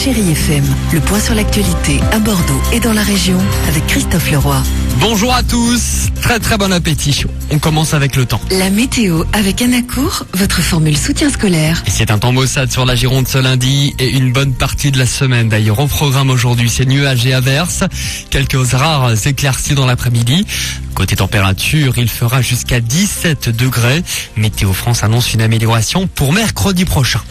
Chérie FM. Le point sur l'actualité à Bordeaux et dans la région avec Christophe Leroy. Bonjour à tous, très bon appétit. On commence avec le temps. La météo avec Anacourt, votre formule soutien scolaire. Et c'est un temps maussade sur la Gironde ce lundi et une bonne partie de la semaine. D'ailleurs, au programme aujourd'hui, c'est nuages et averses. Quelques rares éclaircies dans l'après-midi. Côté température, il fera jusqu'à 17 degrés. Météo France annonce une amélioration pour mercredi prochain.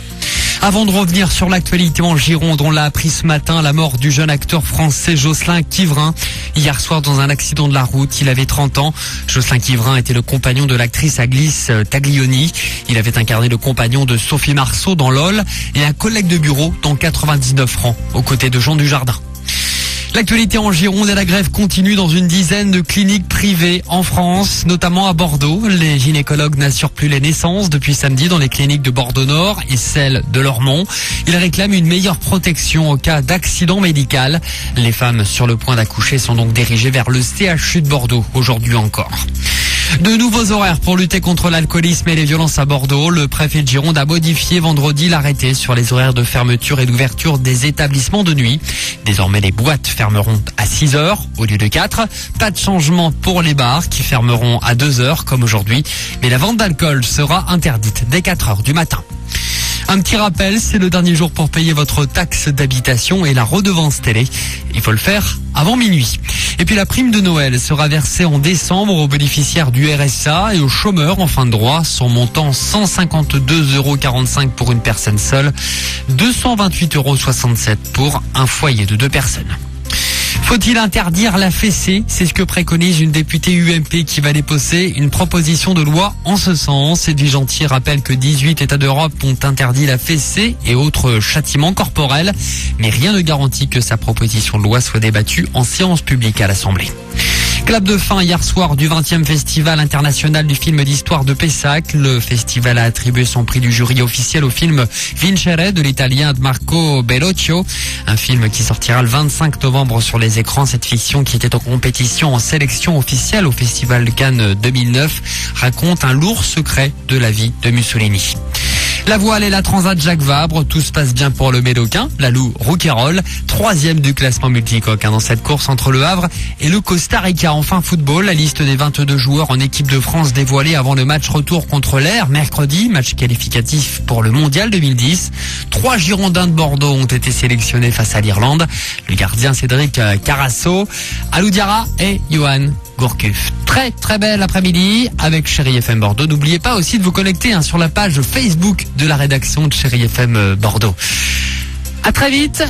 Avant de revenir sur l'actualité en Gironde, on l'a appris ce matin, la mort du jeune acteur français Jocelyn Quivrin. Hier soir, dans un accident de la route, il avait 30 ans. Jocelyn Quivrin était le compagnon de l'actrice Aglys Taglioni. Il avait incarné le compagnon de Sophie Marceau dans LOL et un collègue de bureau dans 99 francs, aux côtés de Jean Dujardin. L'actualité en Gironde et la grève continue dans une dizaine de cliniques privées en France, notamment à Bordeaux. Les gynécologues n'assurent plus les naissances depuis samedi dans les cliniques de Bordeaux-Nord et celles de Lormont. Ils réclament une meilleure protection au cas d'accident médical. Les femmes sur le point d'accoucher sont donc dirigées vers le CHU de Bordeaux, aujourd'hui encore. De nouveaux horaires pour lutter contre l'alcoolisme et les violences à Bordeaux. Le préfet de Gironde a modifié vendredi l'arrêté sur les horaires de fermeture et d'ouverture des établissements de nuit. Désormais, les boîtes fermeront à 6 heures au lieu de 4. Pas de changement pour les bars qui fermeront à 2 heures comme aujourd'hui. Mais la vente d'alcool sera interdite dès 4 heures du matin. Un petit rappel, c'est le dernier jour pour payer votre taxe d'habitation et la redevance télé. Il faut le faire avant minuit. Et puis la prime de Noël sera versée en décembre aux bénéficiaires du RSA et aux chômeurs en fin de droit. Son montant 152,45 € pour une personne seule, 228,67 € pour un foyer de 2 personnes. Faut-il interdire la fessée? C'est ce que préconise une députée UMP qui va déposer une proposition de loi en ce sens. Edwige Gentil rappelle que 18 États d'Europe ont interdit la fessée et autres châtiments corporels, mais rien ne garantit que sa proposition de loi soit débattue en séance publique à l'Assemblée. Clap de fin hier soir du 20e Festival international du film d'histoire de Pessac. Le festival a attribué son prix du jury officiel au film Vincere de l'italien Marco Bellocchio. Un film qui sortira le 25 novembre sur les écrans. Cette fiction qui était en compétition en sélection officielle au Festival de Cannes 2009 raconte un lourd secret de la vie de Mussolini. La voile et la transat Jacques Vabre, tout se passe bien pour le Médocain. La Loup Rouquayrol, 3e du classement multicoque dans cette course entre le Havre et le Costa Rica. Enfin football, la liste des 22 joueurs en équipe de France dévoilée avant le match retour contre l'Air mercredi, match qualificatif pour le Mondial 2010. 3 Girondins de Bordeaux ont été sélectionnés face à l'Irlande. Le gardien Cédric Carasso, Alou Diarra et Johan Gourcuff. Très belle après-midi avec Chérie FM Bordeaux. N'oubliez pas aussi de vous connecter sur la page Facebook de la rédaction de Chérie FM Bordeaux. À très vite.